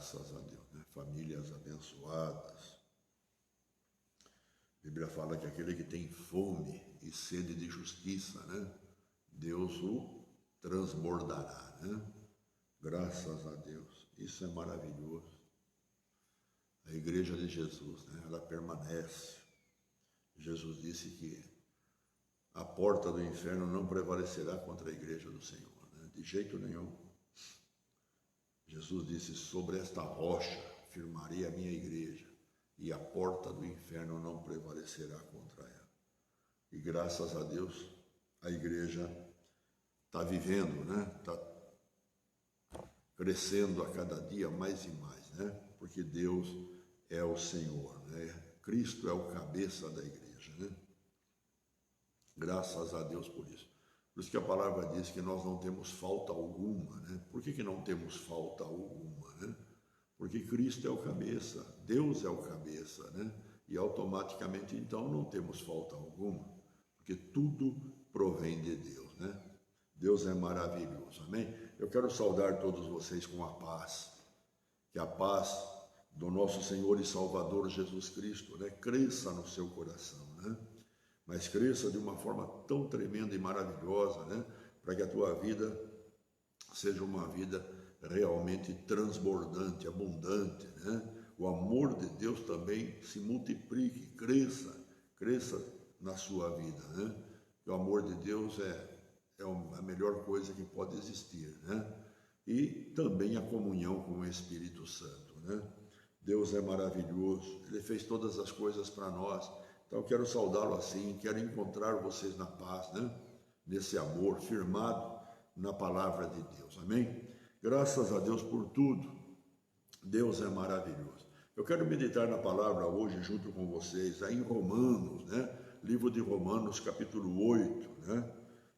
Graças a Deus, né? Famílias abençoadas. A Bíblia fala que aquele que tem fome e sede de justiça, né? Deus o transbordará, né? Graças a Deus. Isso é maravilhoso. A igreja de Jesus, né? Ela permanece. Jesus disse que a porta do inferno não prevalecerá contra a igreja do Senhor, né? De jeito nenhum. Jesus disse, sobre esta rocha firmarei a minha igreja, e a porta do inferno não prevalecerá contra ela. E graças a Deus, a igreja está vivendo, né? Está crescendo a cada dia mais e mais, né? Porque Deus é o Senhor, né? Cristo é o cabeça da igreja, né? Graças a Deus por isso. Por isso que a palavra diz que nós não temos falta alguma, né? Por que não temos falta alguma, né? Porque Cristo é o cabeça, Deus é o cabeça, né? E automaticamente, então, não temos falta alguma, porque tudo provém de Deus, né? Deus é maravilhoso, amém? Eu quero saudar todos vocês com a paz, que a paz do nosso Senhor e Salvador Jesus Cristo, né, cresça no seu coração, né? Mas cresça de uma forma tão tremenda e maravilhosa, né? Para que a tua vida seja uma vida realmente transbordante, abundante, né? O amor de Deus também se multiplique, cresça na sua vida, né? O amor de Deus é a melhor coisa que pode existir, né? E também a comunhão com o Espírito Santo, né? Deus é maravilhoso, Ele fez todas as coisas para nós. Então eu quero saudá-lo assim, quero encontrar vocês na paz, né? Nesse amor firmado na palavra de Deus, amém? Graças a Deus por tudo, Deus é maravilhoso. Eu quero meditar na palavra hoje junto com vocês, aí em Romanos, né? Livro de Romanos, capítulo 8, né?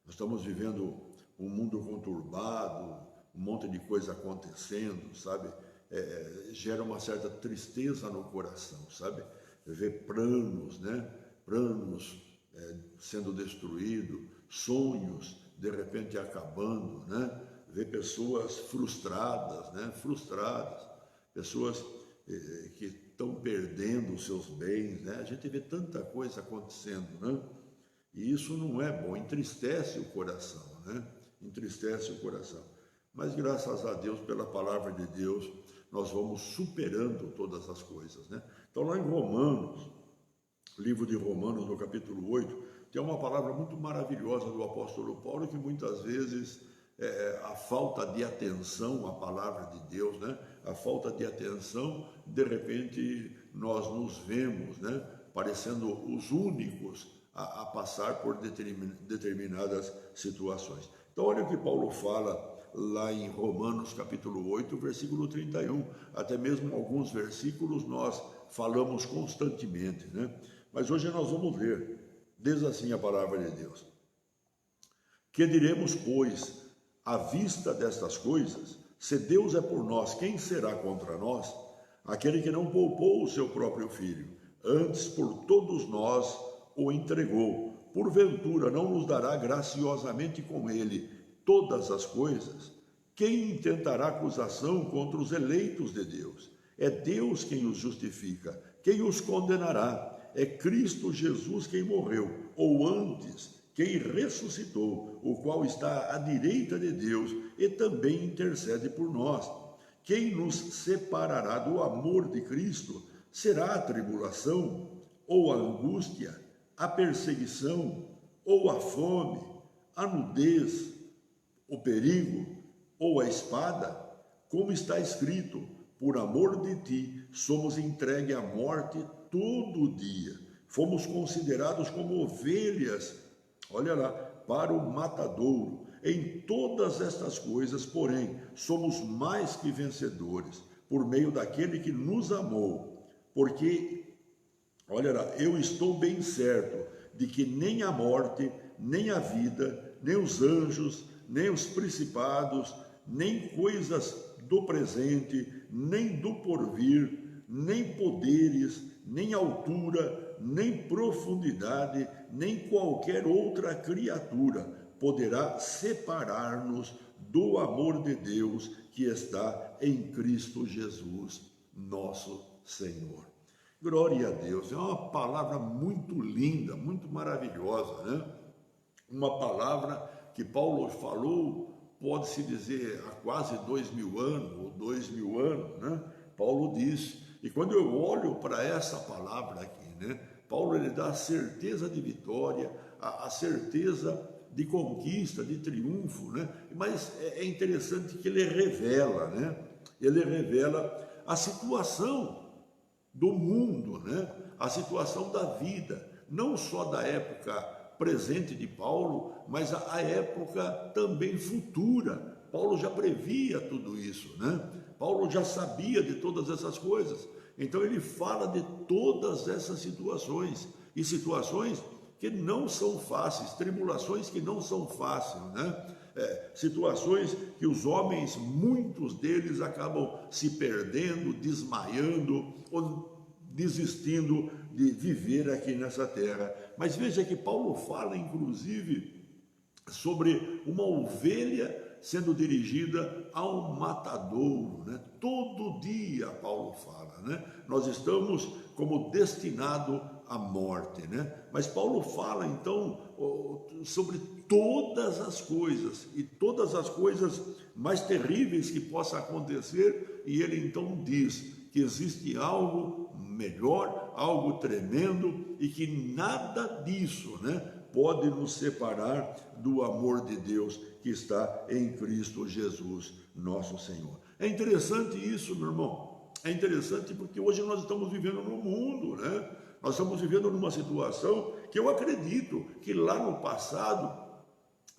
Nós estamos vivendo um mundo conturbado, um monte de coisa acontecendo, sabe? Gera uma certa tristeza no coração, sabe? Ver planos, né? Planos sendo destruídos, sonhos de repente acabando, né? Ver pessoas frustradas, né? Pessoas que estão perdendo os seus bens, né? A gente vê tanta coisa acontecendo, né? E isso não é bom, entristece o coração, né? Entristece o coração. Mas graças a Deus, pela palavra de Deus, nós vamos superando todas as coisas, né? Então lá em Romanos, livro de Romanos, no capítulo 8, tem uma palavra muito maravilhosa do apóstolo Paulo, que muitas vezes a falta de atenção à palavra de Deus, né? A falta de atenção, de repente nós nos vemos, né? Parecendo os únicos a passar por determinadas situações. Então olha o que Paulo fala lá em Romanos capítulo 8, versículo 31, até mesmo alguns versículos nós falamos constantemente, né? Mas hoje nós vamos ver, diz assim a palavra de Deus: que diremos, pois, à vista destas coisas? Se Deus é por nós, quem será contra nós? Aquele que não poupou o seu próprio filho, antes por todos nós o entregou, porventura não nos dará graciosamente com ele todas as coisas? Quem intentará acusação contra os eleitos de Deus? É Deus quem os justifica. Quem os condenará? É Cristo Jesus quem morreu, ou antes, quem ressuscitou, o qual está à direita de Deus e também intercede por nós. Quem nos separará do amor de Cristo? Será a tribulação, ou a angústia, a perseguição, ou a fome, a nudez, o perigo, ou a espada? Como está escrito: por amor de ti somos entregues à morte todo dia. Fomos considerados como ovelhas, olha lá, para o matadouro. Em todas estas coisas, porém, somos mais que vencedores, por meio daquele que nos amou. Porque, olha lá, eu estou bem certo de que nem a morte, nem a vida, nem os anjos, nem os principados, nem coisas do presente, nem do porvir, nem poderes, nem altura, nem profundidade, nem qualquer outra criatura poderá separar-nos do amor de Deus que está em Cristo Jesus, nosso Senhor. Glória a Deus, é uma palavra muito linda, muito maravilhosa, né? Uma palavra que Paulo falou, pode-se dizer, há quase 2000 anos, ou 2000 anos, né? Paulo disse, e quando eu olho para essa palavra aqui, né? Paulo, ele dá a certeza de vitória, a certeza de conquista, de triunfo, né? Mas é interessante que ele revela, né? Ele revela a situação do mundo, né? A situação da vida, não só da época presente de Paulo, mas a época também futura. Paulo já previa tudo isso, né? Paulo já sabia de todas essas coisas. Então ele fala de todas essas situações, e situações que não são fáceis, tribulações que não são fáceis, né? Situações que os homens, muitos deles, acabam se perdendo, desmaiando ou desistindo de viver aqui nessa terra. Mas veja que Paulo fala, inclusive, sobre uma ovelha sendo dirigida a um matadouro, né? Todo dia Paulo fala, né? Nós estamos como destinado à morte, né? Mas Paulo fala então sobre todas as coisas, e todas as coisas mais terríveis que possam acontecer, e ele então diz que existe algo melhor, algo tremendo, e que nada disso, né, pode nos separar do amor de Deus que está em Cristo Jesus, nosso Senhor. É interessante isso, meu irmão. É interessante porque hoje nós estamos vivendo no mundo, né? Nós estamos vivendo numa situação que eu acredito que lá no passado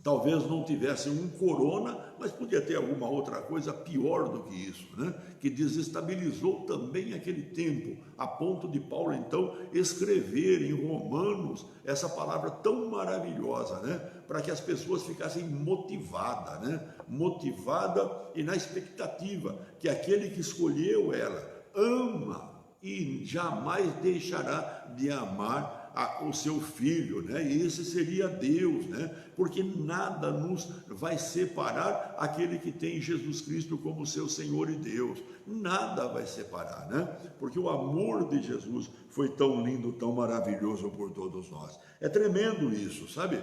talvez não tivesse um corona, mas podia ter alguma outra coisa pior do que isso, né? Que desestabilizou também aquele tempo, a ponto de Paulo então escrever em Romanos essa palavra tão maravilhosa, né? Para que as pessoas ficassem motivadas, né? Motivada e na expectativa que aquele que escolheu ela ama e jamais deixará de amar o seu filho, né? E esse seria Deus, né? Porque nada nos vai separar aquele que tem Jesus Cristo como seu Senhor e Deus. Nada vai separar, né? Porque o amor de Jesus foi tão lindo, tão maravilhoso por todos nós. É tremendo isso, sabe?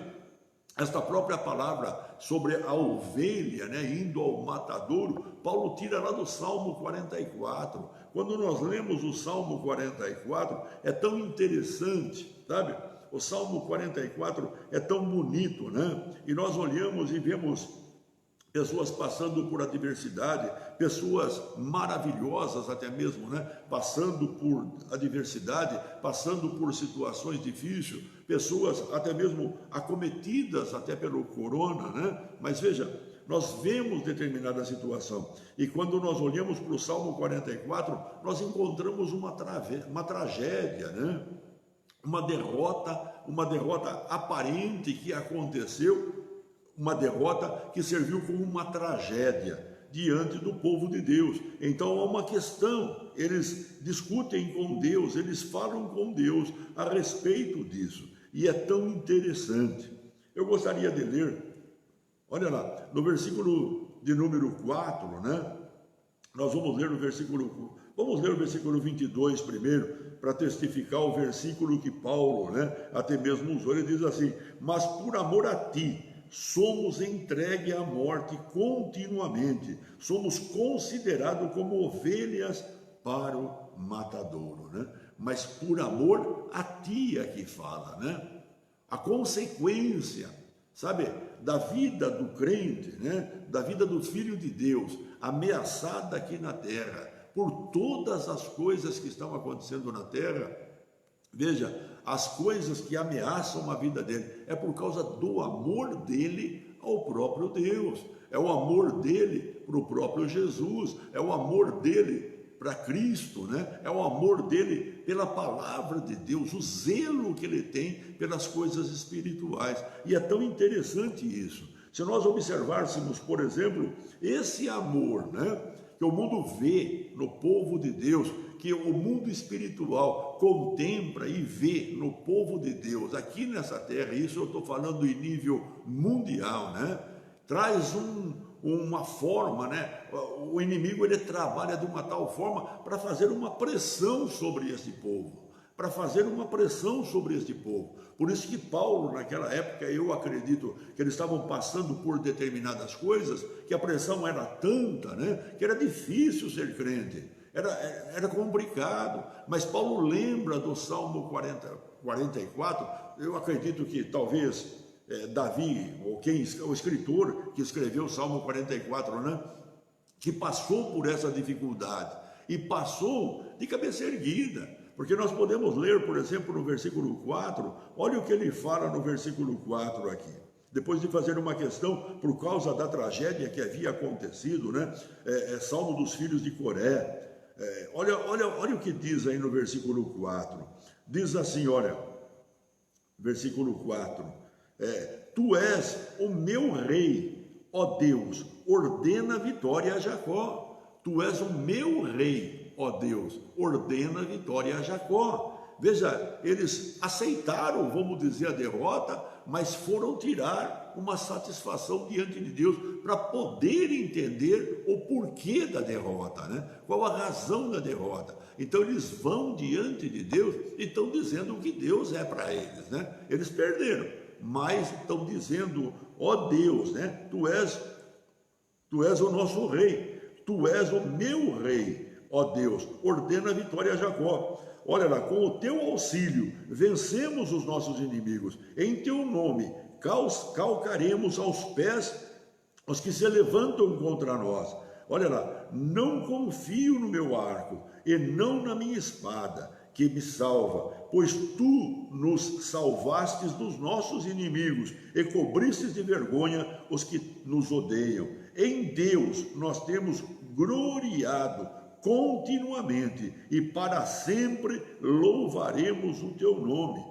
Esta própria palavra sobre a ovelha, né, indo ao matadouro, Paulo tira lá do Salmo 44. Quando nós lemos o Salmo 44, é tão interessante, sabe? O Salmo 44 é tão bonito, né? E nós olhamos e vemos pessoas passando por adversidade, pessoas maravilhosas até mesmo, né? Passando por adversidade, passando por situações difíceis, pessoas até mesmo acometidas até pelo corona, né? Mas veja, nós vemos determinada situação, e quando nós olhamos para o Salmo 44, nós encontramos uma tragédia, né? Uma derrota aparente que aconteceu, uma derrota que serviu como uma tragédia diante do povo de Deus. Então há uma questão, eles discutem com Deus, eles falam com Deus a respeito disso, e é tão interessante. Eu gostaria de ler, olha lá, no versículo de número 4, né? Nós vamos ler o versículo 22 primeiro, para testificar o versículo que Paulo, né, até mesmo usou. Ele diz assim: mas por amor a ti, somos entregues à morte continuamente, somos considerados como ovelhas para o matadouro, né? Mas por amor a ti é que fala, né? A consequência, sabe, da vida do crente, né? Da vida do Filho de Deus, ameaçada aqui na terra, por todas as coisas que estão acontecendo na terra. Veja, as coisas que ameaçam a vida dele é por causa do amor dele ao próprio Deus, é o amor dele para o próprio Jesus, é o amor dele para Cristo, né? É o amor dele pela palavra de Deus, o zelo que ele tem pelas coisas espirituais. E é tão interessante isso. Se nós observássemos, por exemplo, esse amor, né, que o mundo vê no povo de Deus, que o mundo espiritual contempla e vê no povo de Deus aqui nessa terra, isso eu estou falando em nível mundial, né? Traz uma forma, né? O inimigo ele trabalha de uma tal forma para fazer uma pressão sobre esse povo, para fazer uma pressão sobre este povo. Por isso que Paulo, naquela época, eu acredito que eles estavam passando por determinadas coisas, que a pressão era tanta, né, que era difícil ser crente, era complicado. Mas Paulo lembra do Salmo 44, eu acredito que talvez Davi, ou o escritor que escreveu o Salmo 44, né, que passou por essa dificuldade, e passou de cabeça erguida. Porque nós podemos ler, por exemplo, no versículo 4, olha o que ele fala no versículo 4 aqui. Depois de fazer uma questão por causa da tragédia que havia acontecido, né? Salmo dos filhos de Coré. Olha o que diz aí no versículo 4. Diz assim, olha, versículo 4. Tu és o meu rei, ó Deus, ordena a vitória a Jacó. Tu és o meu rei, ó Deus, ordena a vitória a Jacó. Veja, eles aceitaram, vamos dizer, a derrota, mas foram tirar uma satisfação diante de Deus para poder entender o porquê da derrota, né? Qual a razão da derrota. Então eles vão diante de Deus e estão dizendo o que Deus é para eles, né? Eles perderam, mas estão dizendo, ó Deus, né? Tu és o nosso rei, tu és o meu rei, ó Deus, ordena a vitória a Jacó. Olha lá, com o teu auxílio vencemos os nossos inimigos, em teu nome calcaremos aos pés os que se levantam contra nós. Olha lá, não confio no meu arco e não na minha espada, que me salva, pois tu nos salvastes dos nossos inimigos e cobristes de vergonha os que nos odeiam. Em Deus nós temos gloriado continuamente e para sempre louvaremos o teu nome.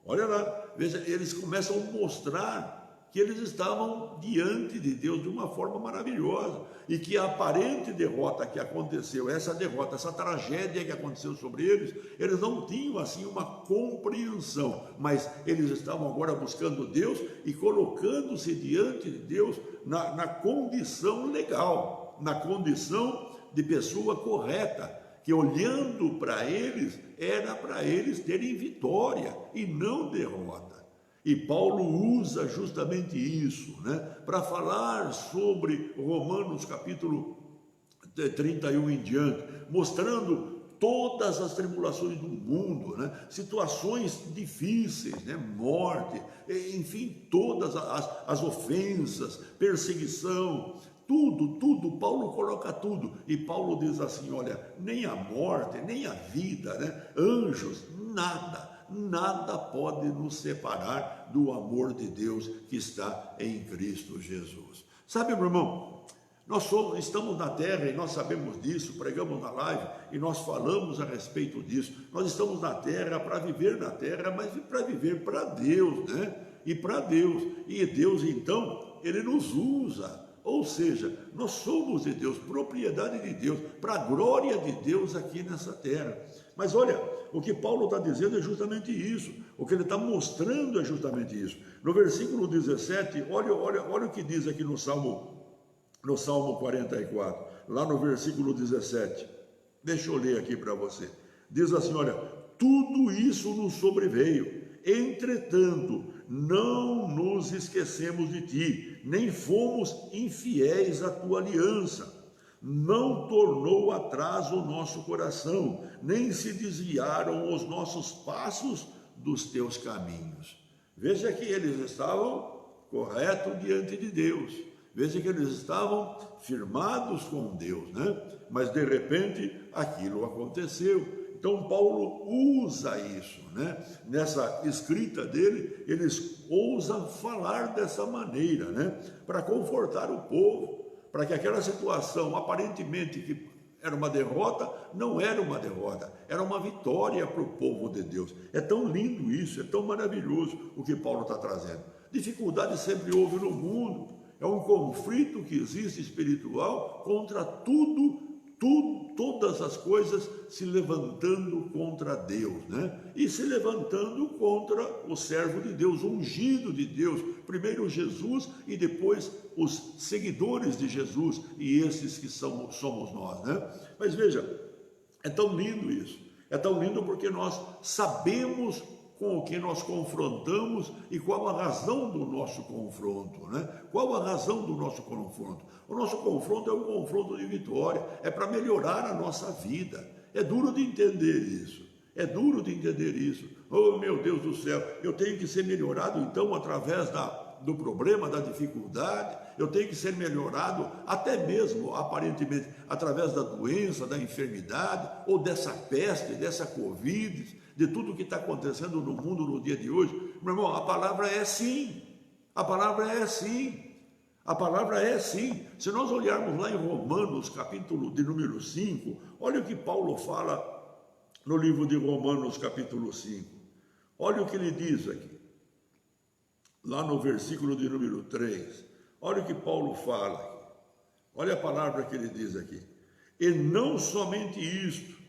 Olha lá, veja, eles começam a mostrar que eles estavam diante de Deus de uma forma maravilhosa e que a aparente derrota que aconteceu, essa derrota, essa tragédia que aconteceu sobre eles, eles não tinham assim uma compreensão, mas eles estavam agora buscando Deus e colocando-se diante de Deus na condição legal, na condição de pessoa correta, que olhando para eles, era para eles terem vitória e não derrota. E Paulo usa justamente isso, né, para falar sobre Romanos capítulo 31 em diante, mostrando todas as tribulações do mundo, né, situações difíceis, né, morte, enfim, todas as ofensas, perseguição, tudo, Paulo coloca tudo, e Paulo diz assim, olha, nem a morte, nem a vida, né, anjos, nada pode nos separar do amor de Deus que está em Cristo Jesus. Sabe, meu irmão, nós estamos na terra e nós sabemos disso, pregamos na live e nós falamos a respeito disso. Nós estamos na terra para viver na terra, mas para viver para Deus, né? E para Deus. E Deus, então, Ele nos usa. Ou seja, nós somos de Deus, propriedade de Deus, para a glória de Deus aqui nessa terra. Mas olha, o que Paulo está dizendo é justamente isso, o que ele está mostrando é justamente isso. No versículo 17, olha o que diz aqui no Salmo 44, lá no versículo 17. Deixa eu ler aqui para você. Diz assim, olha, tudo isso nos sobreveio, entretanto, não nos esquecemos de ti, nem fomos infiéis à tua aliança. Não tornou atrás o nosso coração, nem se desviaram os nossos passos dos teus caminhos. Veja que eles estavam corretos diante de Deus. Veja que eles estavam firmados com Deus, né? Mas de repente aquilo aconteceu. Então Paulo usa isso, né? Nessa escrita dele, eles ousam falar dessa maneira, né? Para confortar o povo, para que aquela situação aparentemente que era uma derrota, não era uma derrota, era uma vitória para o povo de Deus. É tão lindo isso, é tão maravilhoso o que Paulo está trazendo. Dificuldade sempre houve no mundo, é um conflito que existe espiritual contra toda todas as coisas se levantando contra Deus, né? E se levantando contra o servo de Deus, o ungido de Deus, primeiro Jesus e depois os seguidores de Jesus, e esses que somos nós, né? Mas veja, é tão lindo isso, é tão lindo porque nós sabemos com o que nós confrontamos e qual a razão do nosso confronto, né? Qual a razão do nosso confronto? O nosso confronto é um confronto de vitória, é para melhorar a nossa vida. É duro de entender isso, é duro de entender isso. Oh, meu Deus do céu, eu tenho que ser melhorado então através do problema, da dificuldade, eu tenho que ser melhorado até mesmo, aparentemente, através da doença, da enfermidade, ou dessa peste, dessa Covid, de tudo que está acontecendo no mundo no dia de hoje. Meu irmão, a palavra é sim, a palavra é sim, a palavra é sim. Se nós olharmos lá em Romanos, capítulo de número 5, olha o que Paulo fala no livro de Romanos, capítulo 5. Olha o que ele diz aqui, lá no versículo de número 3. Olha o que Paulo fala aqui. Olha a palavra que ele diz aqui. E não somente isto,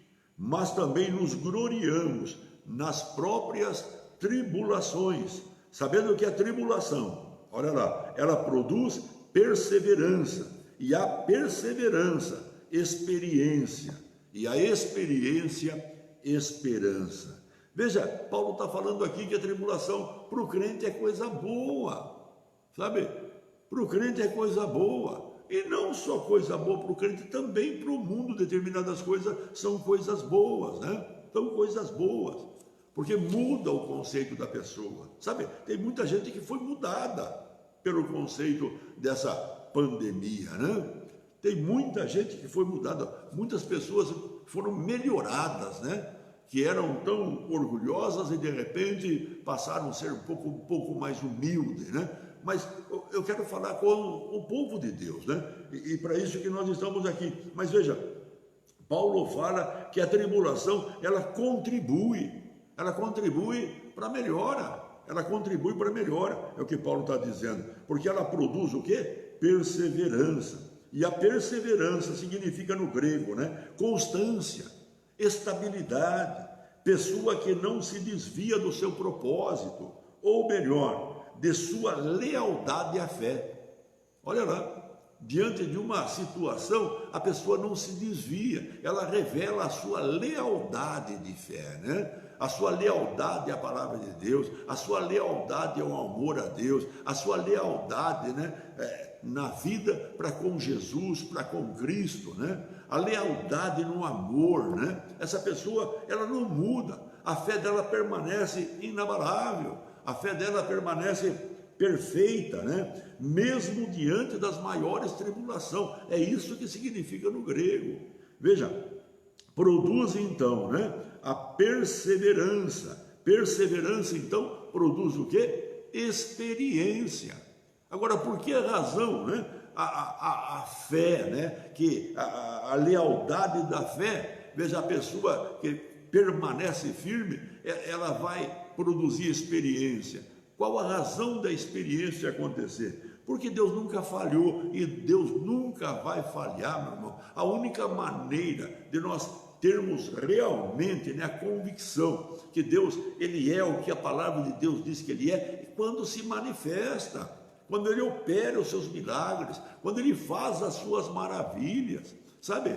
mas também nos gloriamos nas próprias tribulações, sabendo que a tribulação, olha lá, ela produz perseverança, e a perseverança, experiência, e a experiência, esperança. Veja, Paulo está falando aqui que a tribulação para o crente é coisa boa, sabe? Para o crente é coisa boa. E não só coisa boa para o crente, também para o mundo determinadas coisas são coisas boas, né? São coisas boas, porque muda o conceito da pessoa, sabe? Tem muita gente que foi mudada pelo conceito dessa pandemia, né? Tem muita gente que foi mudada, muitas pessoas foram melhoradas, né? Que eram tão orgulhosas e de repente passaram a ser um pouco mais humildes, né? Mas eu quero falar com o povo de Deus, né? E para isso que nós estamos aqui. Mas veja, Paulo fala que a tribulação, ela contribui para a melhora, ela contribui para a melhora, é o que Paulo está dizendo, porque ela produz o quê? Perseverança, e a perseverança significa no grego, né? Constância, estabilidade, pessoa que não se desvia do seu propósito, ou melhor, de sua lealdade à fé. Olha lá, diante de uma situação, a pessoa não se desvia, ela revela a sua lealdade de fé, né? A sua lealdade à palavra de Deus, a sua lealdade ao amor a Deus, a sua lealdade, né? Na vida para com Jesus, para com Cristo, né? A lealdade no amor, né? Essa pessoa, ela não muda, a fé dela permanece inabalável, a fé dela permanece perfeita, né? Mesmo diante das maiores tribulações. É isso que significa no grego. Veja, produz então, né? A perseverança. Perseverança então produz o quê? Experiência. Agora, por que a razão, né? A fé, né? Que a lealdade da fé, veja, a pessoa que permanece firme, ela vai produzir experiência. Qual a razão da experiência acontecer? Porque Deus nunca falhou e Deus nunca vai falhar, meu irmão. A única maneira de nós termos realmente, né, a convicção que Deus, Ele é o que a palavra de Deus diz que Ele é quando se manifesta, quando Ele opera os seus milagres, quando Ele faz as suas maravilhas, sabe?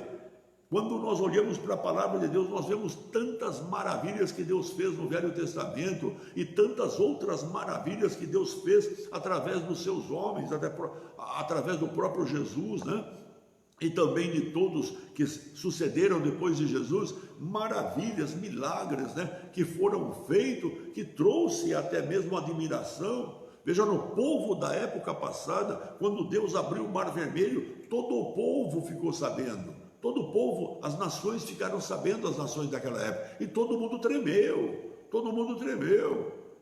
Quando nós olhamos para a palavra de Deus, nós vemos tantas maravilhas que Deus fez no Velho Testamento e tantas outras maravilhas que Deus fez através dos seus homens, através do próprio Jesus, né? E também de todos que sucederam depois de Jesus, maravilhas, milagres, né? Que foram feitos, que trouxe até mesmo admiração. Veja, no povo da época passada, quando Deus abriu o Mar Vermelho, todo o povo ficou sabendo. Todo o povo, as nações ficaram sabendo, as nações daquela época, e todo mundo tremeu,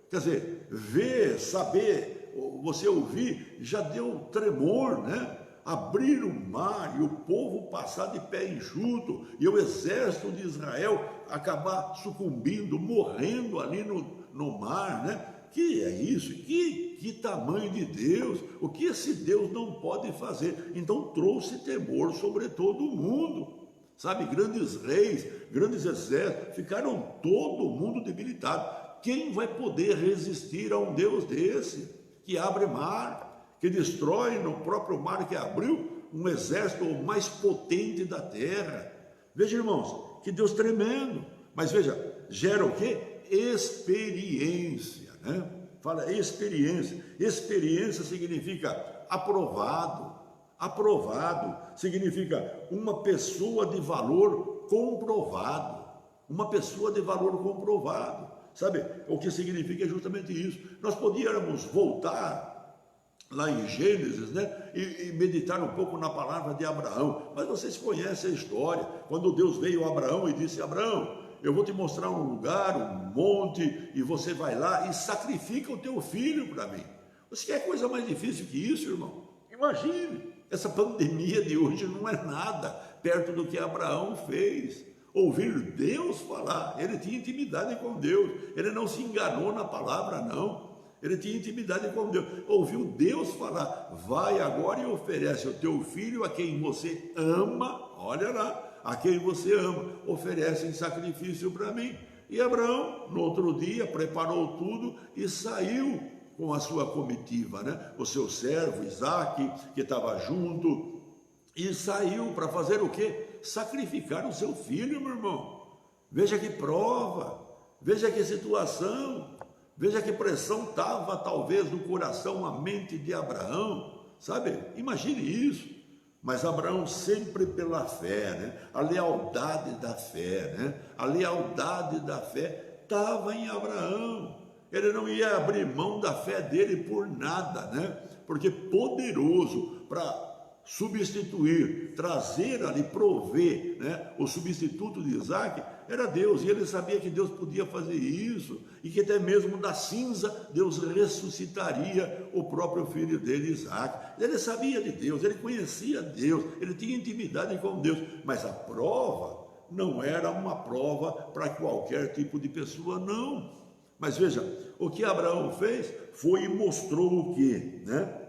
quer dizer, ver, saber, você ouvir, já deu tremor, né? Abrir o mar e o povo passar de pé enxuto, e o exército de Israel acabar sucumbindo, morrendo ali no mar, né? Que é isso? Que tamanho de Deus? O que esse Deus não pode fazer? Então trouxe temor sobre todo mundo. sabe? Grandes reis, grandes exércitos, ficaram todo mundo debilitado. Quem vai poder resistir a um Deus desse, que abre mar, que destrói no próprio mar que abriu um exército mais potente da terra? Veja, irmãos, que Deus tremendo. Mas veja, gera o quê? Experiência, né? Fala experiência. Experiência significa aprovado. Aprovado significa uma pessoa de valor comprovado. Uma pessoa de valor comprovado. Sabe, o que significa justamente isso. Nós podíamos voltar lá em Gênesis, né, e meditar um pouco na palavra de Abraão, mas vocês conhecem a história, quando Deus veio a Abraão e disse: Abraão, eu vou te mostrar um lugar, um monte, e você vai lá e sacrifica o teu filho para mim. Você quer coisa mais difícil que isso, irmão? Imagine, essa pandemia de hoje não é nada perto do que Abraão fez. Ouvir Deus falar, ele tinha intimidade com Deus, ele não se enganou na palavra, não. Ele tinha intimidade com Deus, ouviu Deus falar: vai agora e oferece o teu filho a quem você ama, olha lá, a quem você ama, oferece em sacrifício para mim. E Abraão, no outro dia, preparou tudo e saiu com a sua comitiva, né? O seu servo Isaque, que estava junto, e saiu para fazer o quê? Sacrificar o seu filho, meu irmão. Veja que prova, veja que situação. Veja que pressão estava talvez no coração, a mente de Abraão, sabe? Imagine isso. Mas Abraão sempre pela fé, né? A lealdade da fé, né? A lealdade da fé estava em Abraão. Ele não ia abrir mão da fé dele por nada, né? Porque poderoso para substituir, trazer ali, prover, né, o substituto de Isaac era Deus, e ele sabia que Deus podia fazer isso, e que até mesmo da cinza Deus ressuscitaria o próprio filho dele, Isaac. Ele sabia de Deus, ele conhecia Deus, ele tinha intimidade com Deus, mas a prova não era uma prova para qualquer tipo de pessoa, não. Mas veja, o que Abraão fez foi e mostrou o quê, né?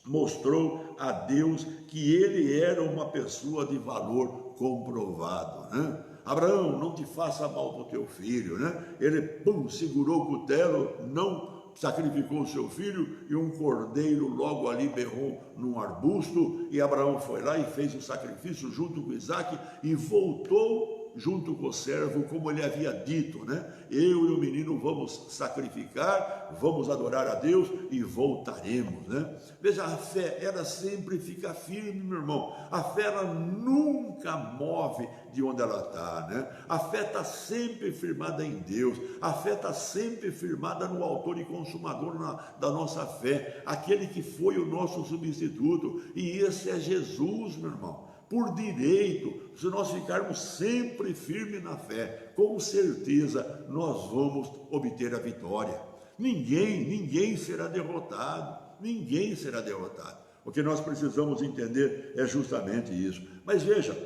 Mostrou a Deus que ele era uma pessoa de valor comprovado, né? Abraão, não te faça mal para o teu filho, né? Ele, segurou o cutelo, não sacrificou o seu filho, e um cordeiro logo ali berrou num arbusto, e Abraão foi lá e fez o sacrifício junto com Isaque, e voltou junto com o servo, como ele havia dito, né? Eu e o menino vamos sacrificar, vamos adorar a Deus e voltaremos, né? Veja, a fé, ela sempre fica firme, meu irmão. A fé, ela nunca move de onde ela está, né? A fé está sempre firmada em Deus. A fé está sempre firmada no autor e consumador da nossa fé, aquele que foi o nosso substituto, e esse é Jesus, meu irmão. Por direito, se nós ficarmos sempre firmes na fé, com certeza nós vamos obter a vitória. Ninguém será derrotado, ninguém será derrotado. O que nós precisamos entender é justamente isso. Mas veja,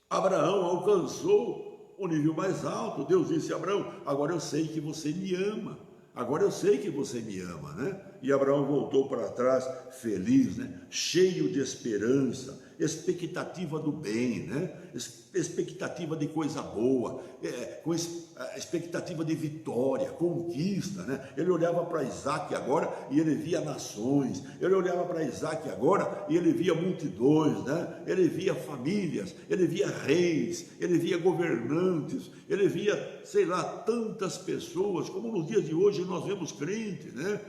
Abraão alcançou o nível mais alto. Deus disse a Abraão: agora eu sei que você me ama. Agora eu sei que você me ama, né? E Abraão voltou para trás feliz, né? Cheio de esperança, expectativa do bem, né? Expectativa de coisa boa, com expectativa de vitória, conquista, né? Ele olhava para Isaque agora e ele via nações. Ele olhava para Isaque agora e ele via multidões, né? Ele via famílias, ele via reis, ele via governantes, ele via, sei lá, tantas pessoas, como nos dias de hoje nós vemos crentes, né?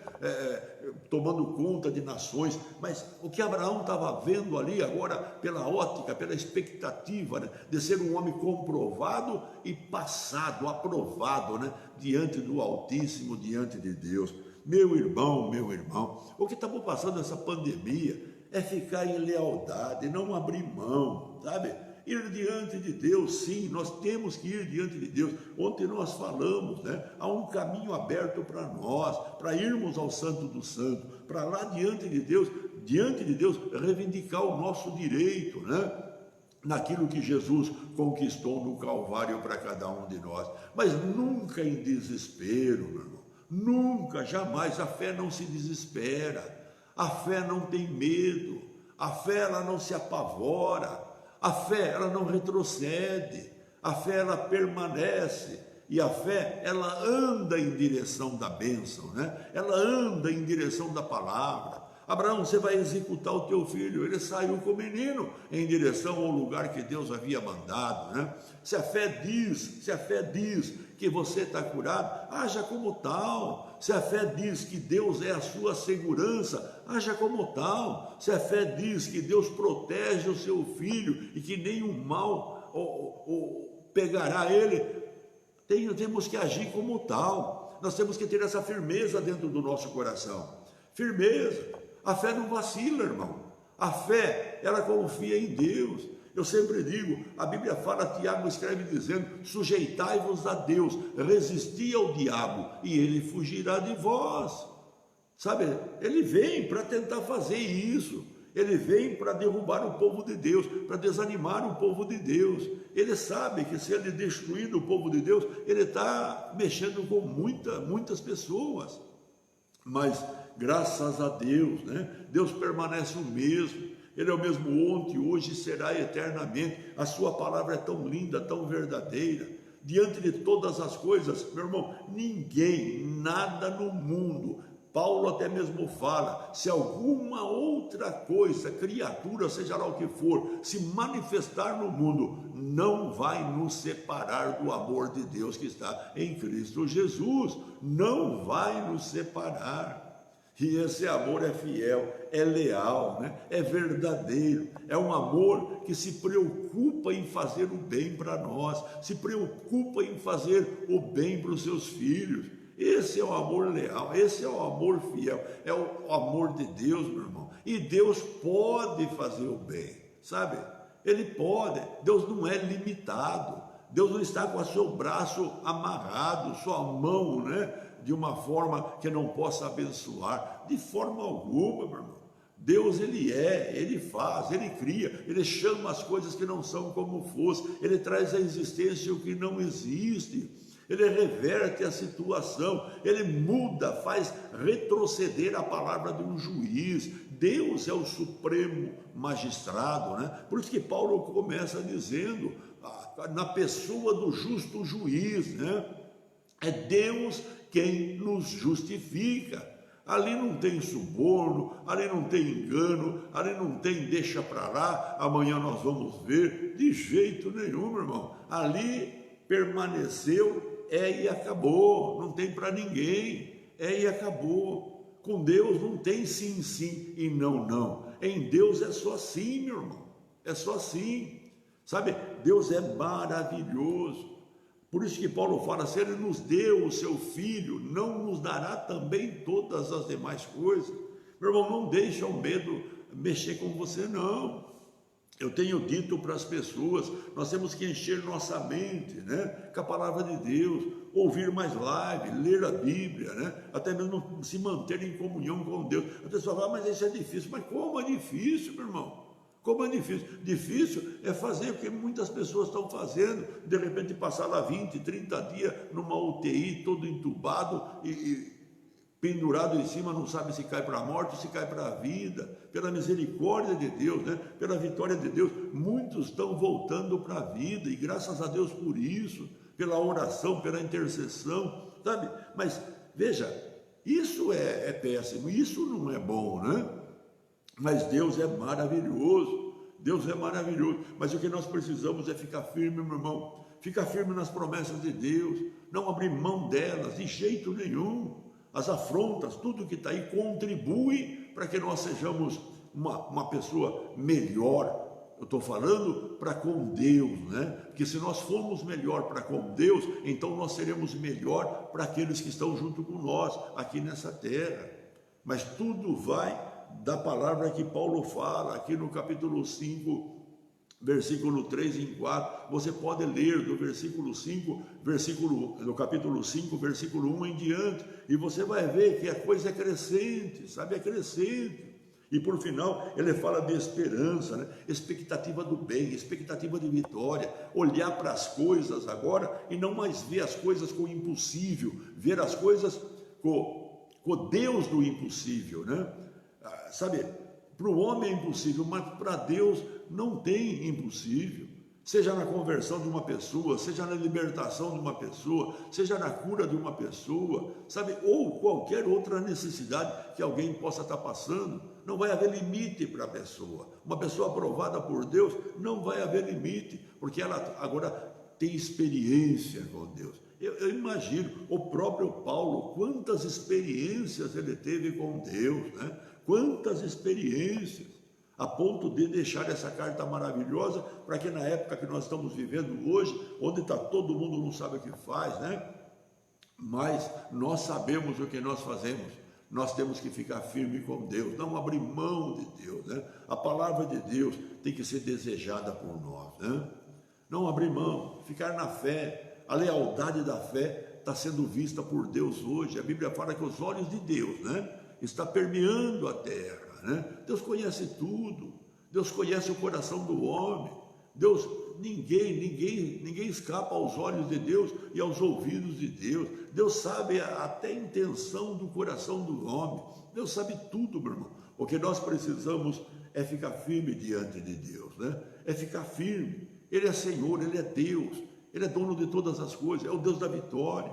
Tomando conta de nações. Mas o que Abraão estava vendo ali agora, pela ótica, pela expectativa, né, de ser um homem comprovado e passado, aprovado, né, diante do Altíssimo, diante de Deus. Meu irmão, o que estamos passando nessa pandemia é ficar em lealdade, não abrir mão, sabe? Ir diante de Deus, sim, nós temos que ir diante de Deus. Ontem nós falamos, né? Há um caminho aberto para nós, para irmos ao Santo do Santo, para lá diante de Deus, reivindicar o nosso direito, né? Naquilo que Jesus conquistou no Calvário para cada um de nós. Mas nunca em desespero, meu irmão. Nunca, jamais. A fé não se desespera, a fé não tem medo, a fé ela não se apavora. A fé, ela não retrocede, a fé, ela permanece, e a fé, ela anda em direção da bênção, né? Ela anda em direção da palavra. Abraão, você vai executar o teu filho. Ele saiu com o menino em direção ao lugar que Deus havia mandado, né? Se a fé diz que você está curado, haja como tal. Se a fé diz que Deus é a sua segurança, haja como tal. Se a fé diz que Deus protege o seu filho e que nenhum mal pegará ele, temos que agir como tal. Nós temos que ter essa firmeza dentro do nosso coração. Firmeza. A fé não vacila, irmão. A fé, ela confia em Deus. Eu sempre digo, a Bíblia fala, Tiago escreve dizendo: sujeitai-vos a Deus, resisti ao diabo e ele fugirá de vós. Sabe, ele vem para tentar fazer isso. Ele vem para derrubar o povo de Deus, para desanimar o povo de Deus. Ele sabe que se ele destruir o povo de Deus, ele está mexendo com muitas pessoas. Mas graças a Deus, né? Deus permanece o mesmo. Ele é o mesmo ontem, hoje e será eternamente. A sua palavra é tão linda, tão verdadeira. Diante de todas as coisas, meu irmão, ninguém, nada no mundo, Paulo até mesmo fala, se alguma outra coisa, criatura, seja lá o que for, se manifestar no mundo, não vai nos separar do amor de Deus que está em Cristo Jesus. Não vai nos separar. E esse amor é fiel, é leal, né? É verdadeiro, é um amor que se preocupa em fazer o bem para nós, se preocupa em fazer o bem para os seus filhos. Esse é o amor leal, esse é o amor fiel, é o amor de Deus, meu irmão. E Deus pode fazer o bem, sabe? Ele pode, Deus não é limitado, Deus não está com o seu braço amarrado, sua mão, né? De uma forma que não possa abençoar, de forma alguma, meu irmão. Deus, ele faz, ele cria, ele chama as coisas que não são como fosse, ele traz à existência o que não existe, ele reverte a situação, ele muda, faz retroceder a palavra de um juiz. Deus é o supremo magistrado, né? Por isso que Paulo começa dizendo, na pessoa do justo juiz, né? É Deus quem nos justifica. Ali não tem suborno, ali não tem engano, ali não tem deixa para lá, amanhã nós vamos ver, de jeito nenhum, meu irmão. Ali permaneceu, e acabou, não tem para ninguém, e acabou. Com Deus não tem sim, sim e não, não. Em Deus é só sim, meu irmão, é só sim. Sabe, Deus é maravilhoso. Por isso que Paulo fala, se ele nos deu o seu filho, não nos dará também todas as demais coisas? Meu irmão, não deixa o medo mexer com você, não. Eu tenho dito para as pessoas, nós temos que encher nossa mente, né, com a palavra de Deus, ouvir mais live, ler a Bíblia, né, até mesmo se manter em comunhão com Deus. A pessoa fala, mas isso é difícil. Mas como é difícil, meu irmão? Como é difícil? Difícil é fazer o que muitas pessoas estão fazendo, de repente passar lá 20, 30 dias numa UTI, todo entubado e pendurado em cima, não sabe se cai para a morte ou se cai para a vida. Pela misericórdia de Deus, né? Pela vitória de Deus, muitos estão voltando para a vida, e graças a Deus por isso, pela oração, pela intercessão, sabe? Mas veja, isso é péssimo, isso não é bom, né? Mas Deus é maravilhoso, Deus é maravilhoso. Mas o que nós precisamos é ficar firme, meu irmão, ficar firme nas promessas de Deus, não abrir mão delas de jeito nenhum. As afrontas, tudo que está aí contribui para que nós sejamos uma pessoa melhor. Eu estou falando para com Deus, né? Porque se nós formos melhor para com Deus, então nós seremos melhor para aqueles que estão junto com nós aqui nessa terra. Mas tudo vai da palavra que Paulo fala aqui no capítulo 5, versículo 3 e 4, você pode ler do versículo 5, do capítulo 5, versículo 1 em diante, e você vai ver que a coisa é crescente, sabe, é crescente. E por final, ele fala de esperança, né? Expectativa do bem, expectativa de vitória, olhar para as coisas agora e não mais ver as coisas com o impossível, ver as coisas com Deus do impossível, né? Sabe, para o homem é impossível, mas para Deus não tem impossível. Seja na conversão de uma pessoa, seja na libertação de uma pessoa, seja na cura de uma pessoa, sabe? Ou qualquer outra necessidade que alguém possa estar passando, não vai haver limite para a pessoa. Uma pessoa aprovada por Deus, não vai haver limite, porque ela agora tem experiência com Deus. Eu imagino, o próprio Paulo, quantas experiências ele teve com Deus, né? Quantas experiências, a ponto de deixar essa carta maravilhosa, para que na época que nós estamos vivendo hoje, onde está todo mundo não sabe o que faz, né? Mas nós sabemos o que nós fazemos, nós temos que ficar firme com Deus, não abrir mão de Deus, né? A palavra de Deus tem que ser desejada por nós, né? Não abrir mão, ficar na fé, a lealdade da fé está sendo vista por Deus hoje. A Bíblia fala que os olhos de Deus, né, está permeando a terra, né? Deus conhece tudo, Deus conhece o coração do homem. Deus, ninguém escapa aos olhos de Deus e aos ouvidos de Deus. Deus sabe até a intenção do coração do homem. Deus sabe tudo, meu irmão. O que nós precisamos é ficar firme diante de Deus, né? É ficar firme. Ele é Senhor, Ele é Deus, Ele é dono de todas as coisas, é o Deus da vitória.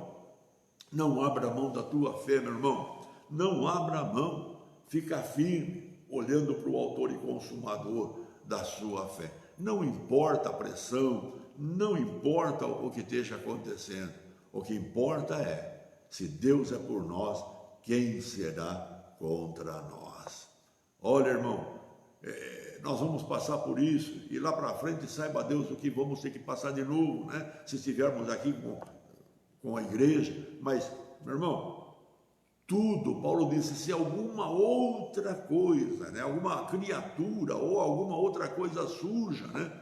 Não abra a mão da tua fé, meu irmão, não abra a mão, fica firme, olhando para o autor e consumador da sua fé. Não importa a pressão, não importa o que esteja acontecendo, o que importa é, se Deus é por nós, quem será contra nós? Olha, irmão, nós vamos passar por isso, e lá para frente, saiba Deus o que vamos ter que passar de novo, né? Se estivermos aqui com a igreja. Mas, meu irmão, tudo, Paulo disse, se alguma outra coisa, né? Alguma criatura ou alguma outra coisa surja, né?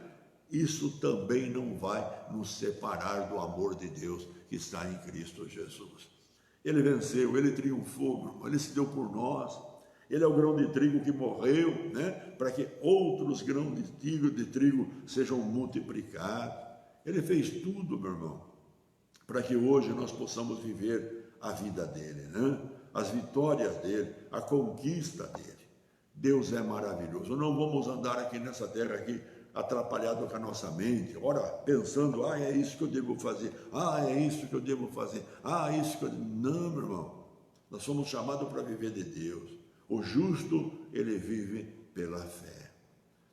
Isso também não vai nos separar do amor de Deus que está em Cristo Jesus. Ele venceu, ele triunfou, meu irmão, ele se deu por nós. Ele é o grão de trigo que morreu, né, para que outros grãos de trigo sejam multiplicados. Ele fez tudo, meu irmão, para que hoje nós possamos viver a vida dele, né? As vitórias dele, a conquista dele. Deus é maravilhoso. Não vamos andar aqui nessa terra aqui atrapalhado com a nossa mente, ora, pensando, é isso que eu devo fazer, é isso que eu devo fazer, isso que eu... Não, meu irmão, nós somos chamados para viver de Deus. O justo, ele vive pela fé.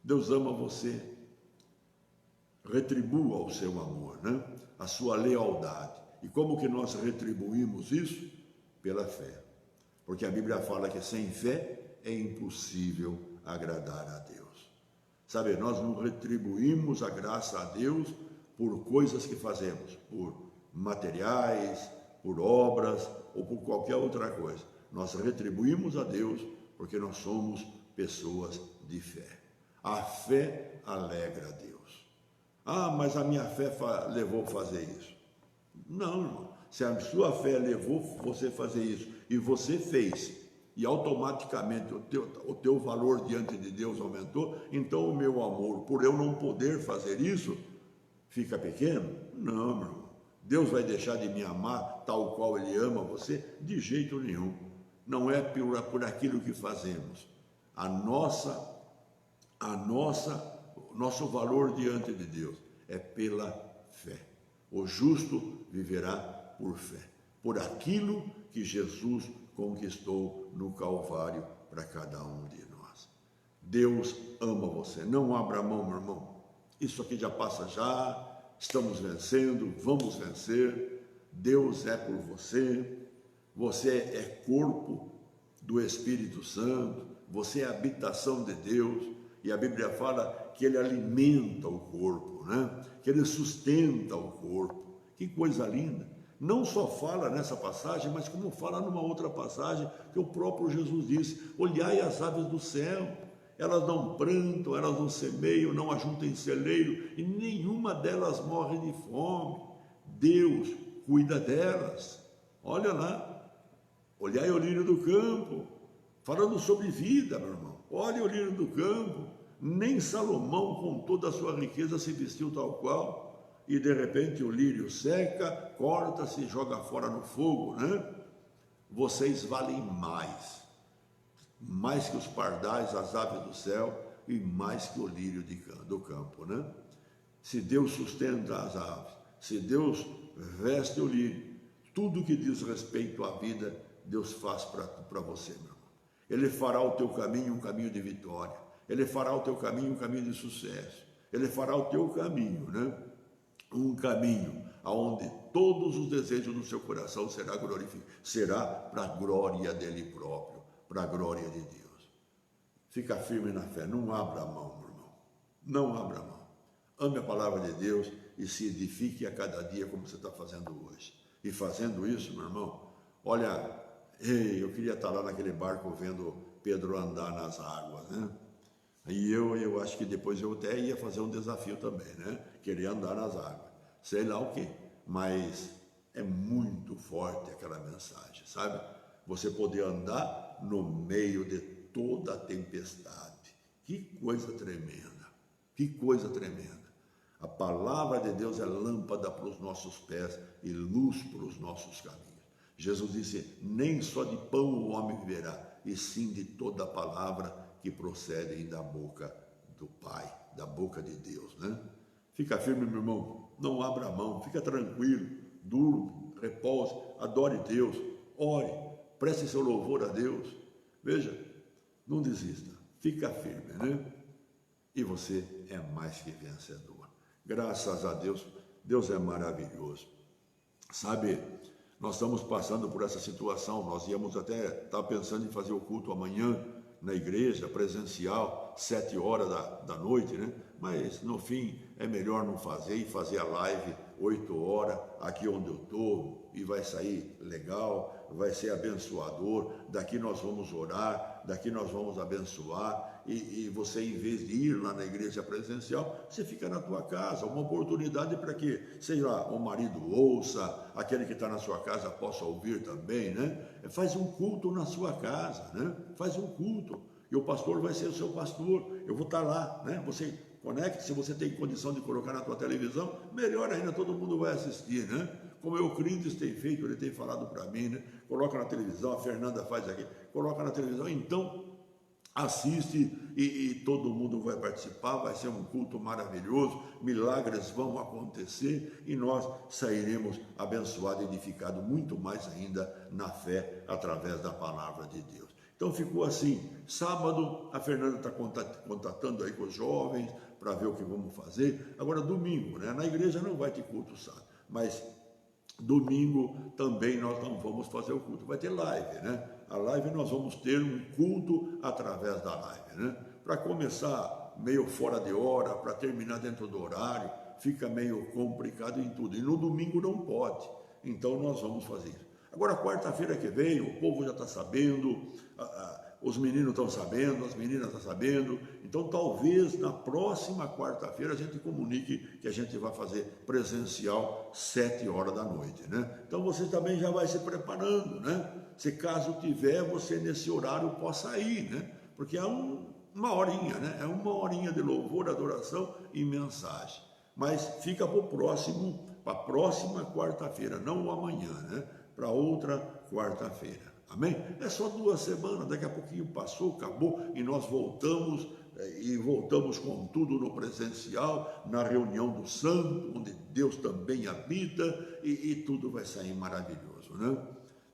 Deus ama você. Retribua o seu amor, né? A sua lealdade. E como que nós retribuímos isso? Pela fé. Porque a Bíblia fala que sem fé é impossível agradar a Deus. Sabe, nós não retribuímos a graça a Deus por coisas que fazemos, por materiais, por obras ou por qualquer outra coisa. Nós retribuímos a Deus porque nós somos pessoas de fé. A fé alegra a Deus. Mas a minha fé levou a fazer isso. Não, irmão. Se a sua fé levou você a fazer isso e você fez, e automaticamente o teu valor diante de Deus aumentou, então o meu amor, por eu não poder fazer isso, fica pequeno? Não, meu irmão. Deus vai deixar de me amar tal qual Ele ama você? De jeito nenhum. Não é por aquilo que fazemos. Nosso valor diante de Deus é pela fé. O justo viverá por fé, por aquilo que Jesus conquistou no Calvário para cada um de nós. Deus ama você. Não abra a mão, meu irmão. Isso aqui já passa já. Estamos vencendo, vamos vencer. Deus é por você. Você é corpo do Espírito Santo, você é habitação de Deus, e a Bíblia fala que Ele alimenta o corpo, né? Que Ele sustenta o corpo. Que coisa linda! Não só fala nessa passagem, mas como fala numa outra passagem, que o próprio Jesus disse, olhai as aves do céu, elas não plantam, elas não semeiam, não ajuntam em celeiro, e nenhuma delas morre de fome. Deus cuida delas. Olha lá. Olhai o lírio do campo, falando sobre vida, meu irmão. Olha o lírio do campo, nem Salomão com toda a sua riqueza se vestiu tal qual, e de repente o lírio seca, corta-se e joga fora no fogo, né? Vocês valem mais que os pardais, as aves do céu, e mais que o lírio do campo, né? Se Deus sustenta as aves, se Deus veste o lírio, tudo que diz respeito à vida, Deus faz para você, meu irmão. Ele fará o teu caminho um caminho de vitória, Ele fará o teu caminho um caminho de sucesso, Ele fará o teu caminho, né? Um caminho aonde todos os desejos do seu coração será glorificado, será para a glória dele próprio, para a glória de Deus. Fica firme na fé, não abra a mão, meu irmão, não abra a mão. Ame a palavra de Deus e se edifique a cada dia como você está fazendo hoje. E fazendo isso, meu irmão, olha, eu queria estar lá naquele barco vendo Pedro andar nas águas, né? E eu acho que depois eu até ia fazer um desafio também, né? Querer andar nas águas, sei lá o quê, mas é muito forte aquela mensagem, sabe? Você poder andar no meio de toda a tempestade, que coisa tremenda, que coisa tremenda. A palavra de Deus é lâmpada para os nossos pés e luz para os nossos caminhos. Jesus disse, nem só de pão o homem viverá, e sim de toda a palavra que procede da boca do Pai, da boca de Deus, né? Fica firme, meu irmão, não abra a mão, fica tranquilo, durma, repouse, adore Deus, ore, preste seu louvor a Deus. Veja, não desista, fica firme, né? E você é mais que vencedor. Graças a Deus, Deus é maravilhoso. Sabe, nós estamos passando por essa situação, nós íamos até estar pensando em fazer o culto amanhã na igreja, presencial, 7 horas da noite, né? Mas no fim é melhor não fazer e fazer a live 8 horas aqui onde eu estou e vai sair legal, vai ser abençoador. Daqui nós vamos orar, daqui nós vamos abençoar e você, em vez de ir lá na igreja presencial, você fica na tua casa, uma oportunidade para que, sei lá, o marido ouça, aquele que está na sua casa possa ouvir também, né? Faz um culto na sua casa, né? Faz um culto e o pastor vai ser o seu pastor, eu vou estar lá, né? Você conecte, se você tem condição de colocar na tua televisão, melhor ainda, todo mundo vai assistir, né? Como o Euclides tem feito, ele tem falado para mim, né? Coloca na televisão, a Fernanda faz aqui, coloca na televisão, então assiste e todo mundo vai participar, vai ser um culto maravilhoso, milagres vão acontecer e nós sairemos abençoados, edificados muito mais ainda na fé, através da palavra de Deus. Então ficou assim, sábado a Fernanda está contatando aí com os jovens para ver o que vamos fazer. Agora domingo, né? Na igreja não vai ter culto sábado, mas domingo também nós não vamos fazer o culto, vai ter live, né? A live nós vamos ter um culto através da live, né? Para começar meio fora de hora, para terminar dentro do horário, fica meio complicado em tudo. E no domingo não pode, então nós vamos fazer isso. Agora, quarta-feira que vem, o povo já está sabendo, os meninos estão sabendo, as meninas estão sabendo, então talvez na próxima quarta-feira a gente comunique que a gente vai fazer presencial 7 horas da noite, né? Então você também já vai se preparando, né? Se caso tiver, você nesse horário possa ir, né? Porque é uma horinha, né? É uma horinha de louvor, adoração e mensagem. Mas fica para a próxima quarta-feira, não amanhã, né? Para outra quarta-feira. Amém? É só 2 semanas, daqui a pouquinho passou, acabou e nós voltamos com tudo no presencial, na reunião do santo, onde Deus também habita e tudo vai sair maravilhoso, né?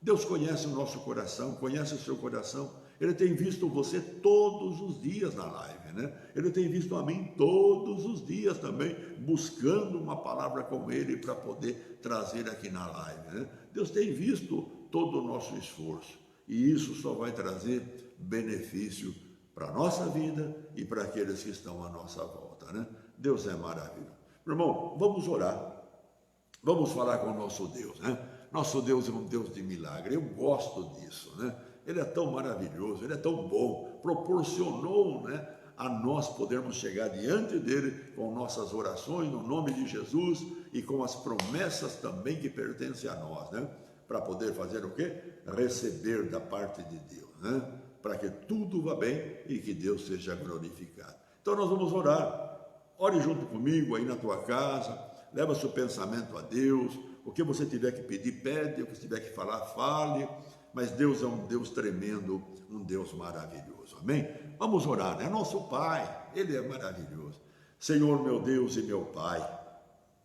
Deus conhece o nosso coração, conhece o seu coração, Ele tem visto você todos os dias na live, né? Ele tem visto a mim todos os dias também, buscando uma palavra com Ele para poder trazer aqui na live, né? Deus tem visto todo o nosso esforço e isso só vai trazer benefício para a nossa vida e para aqueles que estão à nossa volta, né? Deus é maravilhoso. Meu irmão, vamos orar, vamos falar com o nosso Deus, né? Nosso Deus é um Deus de milagre, eu gosto disso, né? Ele é tão maravilhoso, Ele é tão bom, proporcionou, né, a nós podermos chegar diante dEle com nossas orações, no nome de Jesus, e com as promessas também que pertencem a nós, né? Para poder fazer o quê? Receber da parte de Deus, né? Para que tudo vá bem e que Deus seja glorificado. Então nós vamos orar, ore junto comigo aí na tua casa, leva seu pensamento a Deus, o que você tiver que pedir, pede, o que tiver que falar, fale, mas Deus é um Deus tremendo, um Deus maravilhoso, amém? Vamos orar, né? Nosso Pai, Ele é maravilhoso. Senhor, meu Deus e meu Pai,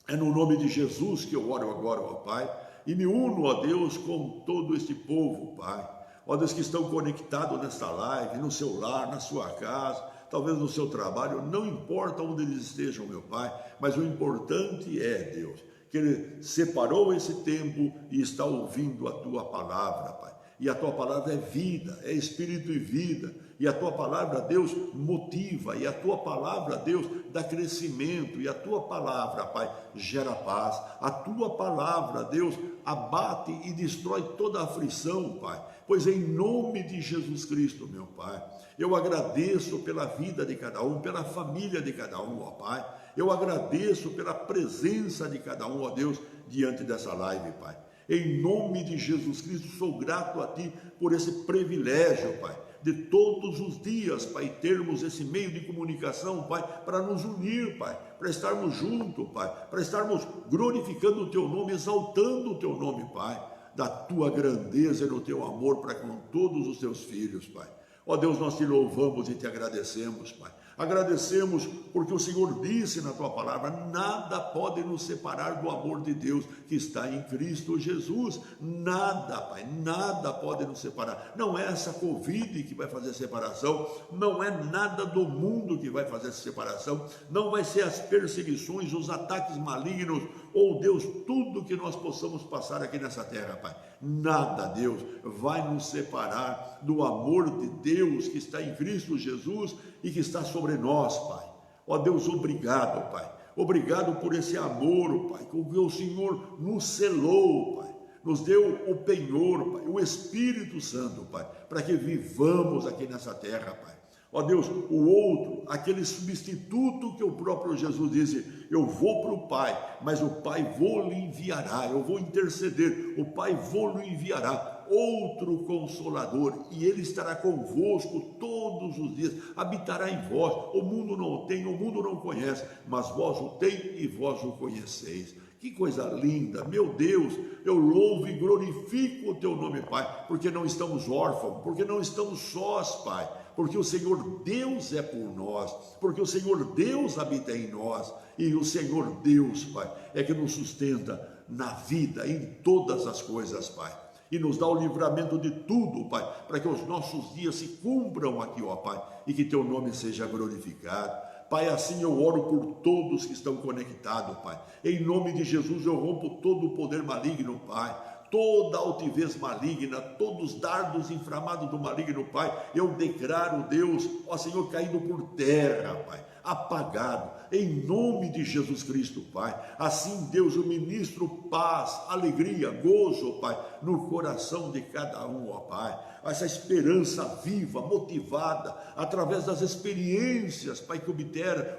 é no nome de Jesus que eu oro agora, ó Pai, e me uno, ó Deus, com todo este povo, Pai. Ó Deus, que estão conectados nesta live, no seu lar, na sua casa, talvez no seu trabalho, não importa onde eles estejam, meu Pai, mas o importante é, Deus, que Ele separou esse tempo e está ouvindo a Tua palavra, Pai. E a Tua palavra é vida, é espírito e vida. E a Tua palavra, Deus, motiva. E a Tua palavra, Deus, dá crescimento. E a Tua palavra, Pai, gera paz. A Tua palavra, Deus, abate e destrói toda a aflição, Pai. Pois em nome de Jesus Cristo, meu Pai, eu agradeço pela vida de cada um, pela família de cada um, ó Pai. Eu agradeço pela presença de cada um, ó Deus, diante dessa live, Pai. Em nome de Jesus Cristo, sou grato a Ti por esse privilégio, Pai, de todos os dias, Pai, termos esse meio de comunicação, Pai, para nos unir, Pai, para estarmos juntos, Pai, para estarmos glorificando o Teu nome, exaltando o Teu nome, Pai, da Tua grandeza e do Teu amor para com todos os Teus filhos, Pai. Ó Deus, nós Te louvamos e Te agradecemos, Pai. Agradecemos porque o Senhor disse na Tua palavra, nada pode nos separar do amor de Deus que está em Cristo Jesus. Nada, Pai, nada pode nos separar. Não é essa Covid que vai fazer separação, não é nada do mundo que vai fazer separação, não vai ser as perseguições, os ataques malignos, ou Deus, tudo que nós possamos passar aqui nessa terra, Pai. Nada, Deus, vai nos separar do amor de Deus que está em Cristo Jesus e que está sobre nós, Pai. Ó Deus, obrigado, Pai. Obrigado por esse amor, Pai, com que o Senhor nos selou, Pai. Nos deu o penhor, Pai, o Espírito Santo, Pai, para que vivamos aqui nessa terra, Pai. Ó Deus, o outro, aquele substituto que o próprio Jesus disse, eu vou para o Pai, mas o Pai vou lhe enviará, eu vou interceder, o Pai vou lhe enviará outro Consolador, e Ele estará convosco todos os dias, habitará em vós, o mundo não tem, o mundo não conhece, mas vós o tem e vós o conheceis. Que coisa linda, meu Deus, eu louvo e glorifico o Teu nome, Pai, porque não estamos órfãos, porque não estamos sós, Pai, porque o Senhor Deus é por nós, porque o Senhor Deus habita em nós, e o Senhor Deus, Pai, é que nos sustenta na vida, em todas as coisas, Pai, e nos dá o livramento de tudo, Pai, para que os nossos dias se cumpram aqui, ó Pai, e que Teu nome seja glorificado. Pai, assim eu oro por todos que estão conectados, Pai. Em nome de Jesus eu rompo todo o poder maligno, Pai. Toda altivez maligna, todos os dardos inflamados do maligno, Pai. Eu declaro, Deus, ó Senhor, caído por terra, Pai. Apagado, em nome de Jesus Cristo, Pai. Assim, Deus, eu ministro paz, alegria, gozo, Pai, no coração de cada um, ó Pai. Essa esperança viva, motivada, através das experiências, Pai, que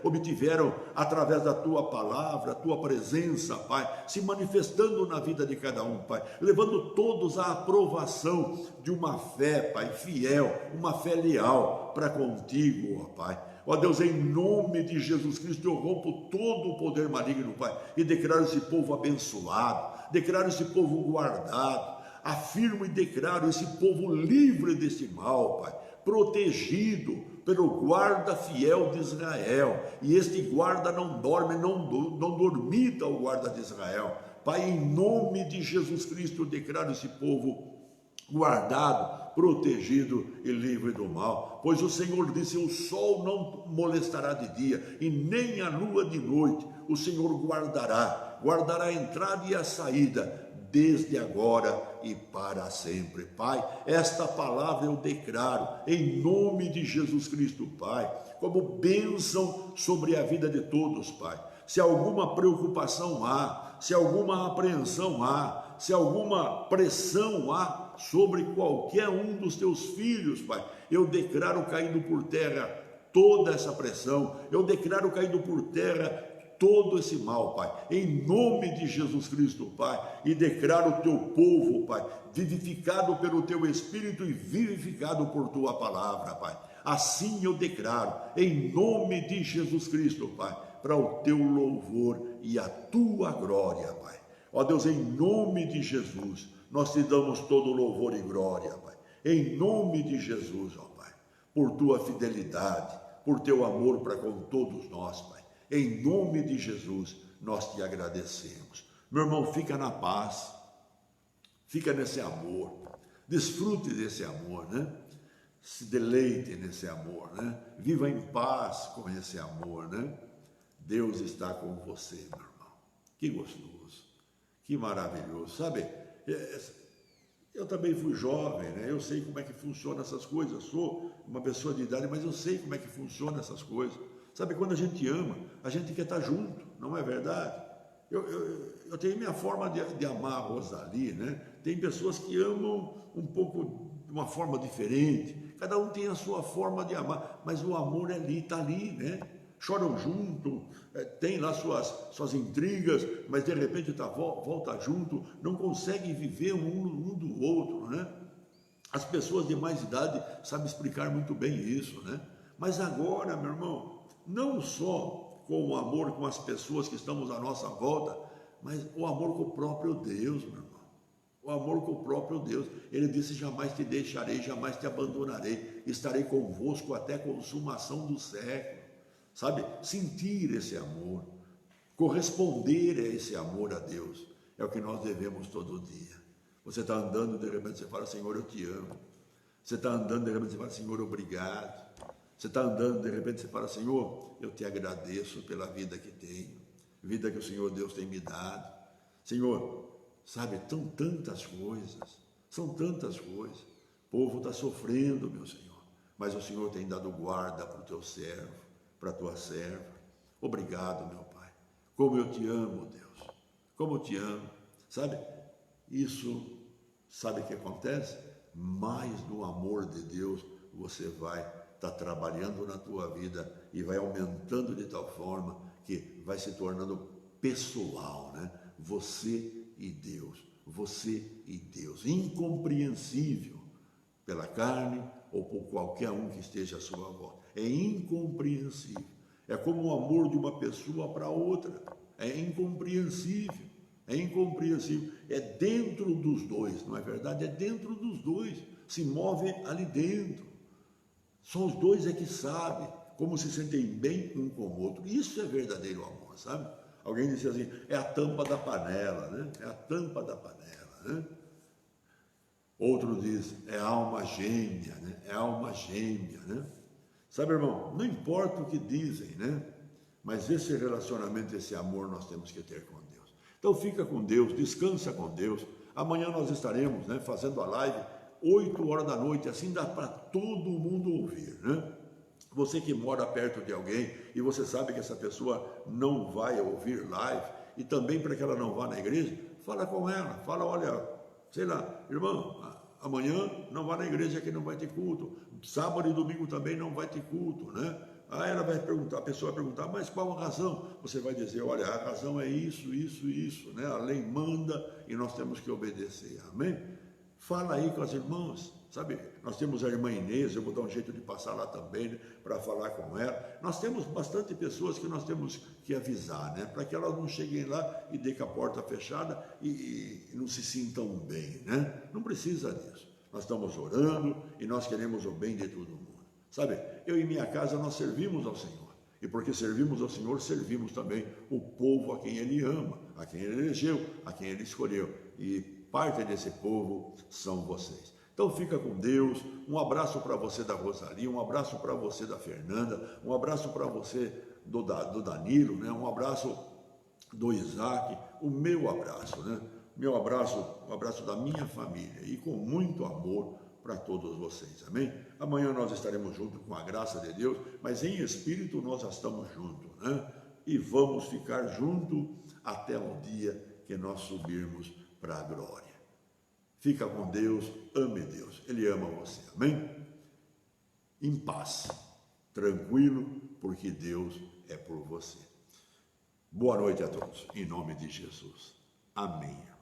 obtiveram através da Tua palavra, Tua presença, Pai, se manifestando na vida de cada um, Pai, levando todos à aprovação de uma fé, Pai, fiel, uma fé leal para contigo, ó Pai. Ó Deus, em nome de Jesus Cristo, eu rompo todo o poder maligno, Pai, e declaro esse povo abençoado, declaro esse povo guardado, afirmo e declaro esse povo livre desse mal, Pai, protegido pelo guarda fiel de Israel, e este guarda não dorme, não dormita o guarda de Israel, Pai, em nome de Jesus Cristo, eu declaro esse povo guardado, protegido e livre do mal, pois o Senhor disse, o sol não molestará de dia, e nem a lua de noite, o Senhor guardará a entrada e a saída, desde agora e para sempre. Pai, esta palavra eu declaro, em nome de Jesus Cristo, Pai, como bênção sobre a vida de todos, Pai. Se alguma preocupação há, se alguma apreensão há, se alguma pressão há sobre qualquer um dos Teus filhos, Pai, eu declaro caído por terra toda essa pressão, eu declaro caído por terra todo esse mal, Pai, em nome de Jesus Cristo, Pai, e declaro o Teu povo, Pai, vivificado pelo Teu Espírito e vivificado por Tua palavra, Pai. Assim eu declaro, em nome de Jesus Cristo, Pai, para o Teu louvor e a Tua glória, Pai. Ó Deus, em nome de Jesus, nós te damos todo louvor e glória, Pai. Em nome de Jesus, ó Pai, por tua fidelidade, por teu amor para com todos nós, Pai. Em nome de Jesus, nós te agradecemos. Meu irmão, fica na paz, fica nesse amor, desfrute desse amor, né? Se deleite nesse amor, né? Viva em paz com esse amor, né? Deus está com você, meu irmão. Que gostoso, que maravilhoso, sabe? Eu também fui jovem, né? Eu sei como é que funciona essas coisas. Eu sou uma pessoa de idade, mas eu sei como é que funciona essas coisas. Sabe, quando a gente ama, a gente quer estar junto, não é verdade? Eu tenho minha forma de amar a Rosali, né? Tem pessoas que amam um pouco de uma forma diferente. Cada um tem a sua forma de amar, mas o amor é ali, está ali, né? Choram junto, tem lá suas intrigas, mas de repente volta junto, não conseguem viver um do outro, né? As pessoas de mais idade sabem explicar muito bem isso, né? Mas agora, meu irmão, não só com o amor com as pessoas que estamos à nossa volta, mas o amor com o próprio Deus, meu irmão. O amor com o próprio Deus. Ele disse: jamais te deixarei, jamais te abandonarei, estarei convosco até a consumação do século. Sabe, sentir esse amor, corresponder a esse amor a Deus, é o que nós devemos todo dia. Você está andando, de repente você fala: Senhor, eu te amo. Você está andando, de repente você fala: Senhor, obrigado. Você está andando, de repente você fala: Senhor, eu te agradeço pela vida que tenho, vida que o Senhor Deus tem me dado. Senhor, sabe, são tantas coisas. O povo está sofrendo, meu Senhor, mas o Senhor tem dado guarda para o teu servo, para a tua serva. Obrigado, meu Pai. Como eu te amo, Deus. Como eu te amo. Sabe, isso, sabe o que acontece? Mais do amor de Deus você vai estar trabalhando na tua vida e vai aumentando de tal forma que vai se tornando pessoal, né? Você e Deus, incompreensível pela carne ou por qualquer um que esteja à sua volta. É incompreensível. É como o amor de uma pessoa para outra. É incompreensível. É dentro dos dois, não é verdade? É dentro dos dois. Se move ali dentro. Só os dois é que sabem como se sentem bem um com o outro. Isso é verdadeiro amor, sabe? Alguém disse assim: é a tampa da panela, né? É a tampa da panela, né? Outro diz: é alma gêmea, né? É alma gêmea, né? Sabe, irmão, não importa o que dizem, né? Mas esse relacionamento, esse amor nós temos que ter com Deus. Então fica com Deus, descansa com Deus. Amanhã nós estaremos, né, fazendo a live 8 horas da noite, assim dá para todo mundo ouvir, né? Você que mora perto de alguém e você sabe que essa pessoa não vai ouvir live, e também para que ela não vá na igreja, fala com ela, fala: olha, sei lá, irmão, amanhã não vá na igreja que não vai ter culto, sábado e domingo também não vai ter culto, né? Aí ela vai perguntar, a pessoa vai perguntar: mas qual a razão? Você vai dizer: olha, a razão é isso, né? A lei manda e nós temos que obedecer, amém? Fala aí com as irmãs, sabe? Nós temos a irmã Inês, eu vou dar um jeito de passar lá também, né, para falar com ela. Nós temos bastante pessoas que nós temos que avisar, né? Para que elas não cheguem lá e dê com a porta fechada e não se sintam bem, né? Não precisa disso. Nós estamos orando e nós queremos o bem de todo mundo. Sabe, eu e minha casa nós servimos ao Senhor. E porque servimos ao Senhor, servimos também o povo a quem Ele ama, a quem Ele elegeu, a quem Ele escolheu. E parte desse povo são vocês. Então fica com Deus. Um abraço para você da Rosali, um abraço para você da Fernanda, um abraço para você do Danilo, né? Um abraço do Isaac, o meu abraço, né? Meu abraço, um abraço da minha família e com muito amor para todos vocês, amém? Amanhã nós estaremos juntos com a graça de Deus, mas em espírito nós já estamos juntos, né? E vamos ficar juntos até o dia que nós subirmos para a glória. Fica com Deus, ame Deus, Ele ama você, amém? Em paz, tranquilo, porque Deus é por você. Boa noite a todos, em nome de Jesus. Amém, irmãos.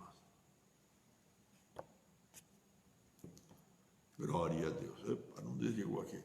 Glória a Deus. Epa, não desligou aqui.